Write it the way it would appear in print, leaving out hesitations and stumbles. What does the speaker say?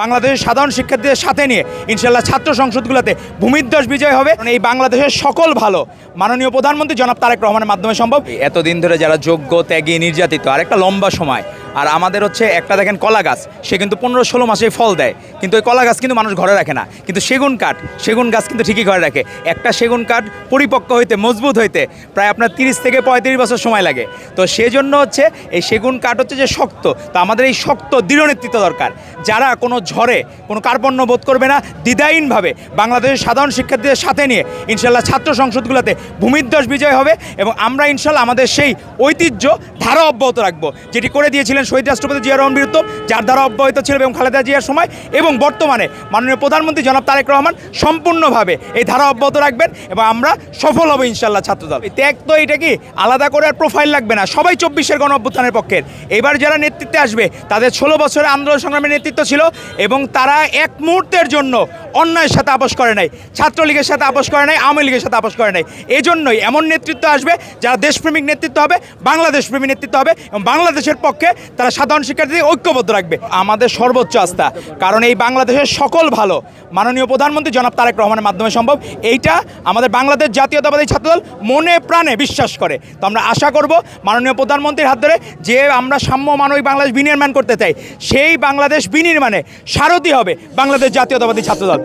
বাংলাদেশের সাধারণ শিক্ষার্থীদের সাথে নিয়ে ইনশাআল্লাহ ছাত্র সংসদগুলোতে ভূমিধ্বস বিজয় হবে। এই বাংলাদেশের সকল ভালো মাননীয় প্রধানমন্ত্রী জনাব তারেক রহমানের মাধ্যমে সম্ভব। এতদিন ধরে যারা যোগ্য, ত্যাগী, নির্যাতিত, আর একটা লম্বা সময়, আর আমাদের হচ্ছে একটা দেখেন কলা গাছ, সে কিন্তু 15-16 মাসেই ফল দেয়, কিন্তু ওই কলা গাছ কিন্তু মানুষ ঘরে রাখে না। কিন্তু সেগুন গাছ কিন্তু ঠিকই ঘরে রাখে। একটা সেগুন কাঠ পরিপক্ক হইতে, মজবুত হইতে প্রায় আপনার 30 থেকে 35 বছর সময় লাগে। তো সেজন্য হচ্ছে এই সেগুন কাঠ হচ্ছে যে শক্ত, তো আমাদের এই শক্ত দৃঢ় নেতৃত্ব দরকার, যারা কোনো ঝড়ে কোনো কার্পণ্য বোধ করবে না, দ্বিধাহীনভাবে বাংলাদেশের সাধারণ শিক্ষার্থীদের সাথে নিয়ে ইনশাআল্লাহ ছাত্র সংসদগুলোতে ভূমিধ্বস বিজয় হবে। এবং আমরা ইনশাআল্লাহ আমাদের সেই ঐতিহ্য ধারা অব্যাহত রাখবো, যেটি করে দিয়েছিলেন শহীদ রাষ্ট্রপতি জিয়া রহমান বীরত্ব, যার দ্বারা অব্যাহত ছিল এবং খালেদা জিয়ার সময়, এবং বর্তমানে মাননীয় প্রধানমন্ত্রী জনাব তারেক রহমান সম্পূর্ণভাবে এই ধারা অব্যাহত রাখবেন এবং আমরা সফল হব ইনশাআল্লাহ। ছাত্রদল ত্যাগ তো এটা কি আলাদা করে আর প্রোফাইল লাগবে না, সবাই 24-এর গণঅভ্যুত্থানের পক্ষের। এবার যারা নেতৃত্বে আসবে তাদের 16 বছরের আন্দোলন সংগ্রামের নেতৃত্ব ছিল এবং তারা এক মুহূর্তের জন্য অন্যায়ের সাথে আপোষ করে নাই, ছাত্রলীগের সাথে আপোষ করে নাই, আওয়ামী লীগের সাথে আপোষ করে নাই। এজন্যই এমন নেতৃত্ব আসবে যারা দেশপ্রেমিক নেতৃত্ব হবে, বাংলাদেশ প্রেমী নেতৃত্ব হবে এবং বাংলাদেশের পক্ষে তারা সাধারণ শিক্ষার্থীদের ঐক্যবদ্ধ রাখবে। আমাদের সর্বোচ্চ আস্থা, কারণ এই বাংলাদেশের সকল ভালো মাননীয় প্রধানমন্ত্রী জনাব তারেক রহমানের মাধ্যমে সম্ভব। এইটা আমাদের বাংলাদেশ জাতীয়তাবাদী ছাত্রদল মনে প্রাণে বিশ্বাস করে। তো আমরা আশা করব মাননীয় প্রধানমন্ত্রীর হাত ধরে যে আমরা সাম্য মানবিক বাংলাদেশ বিনির্মাণ করতে চাই, সেই বাংলাদেশ বিনির্মাণে সারথি হবে বাংলাদেশ জাতীয়তাবাদী ছাত্রদল।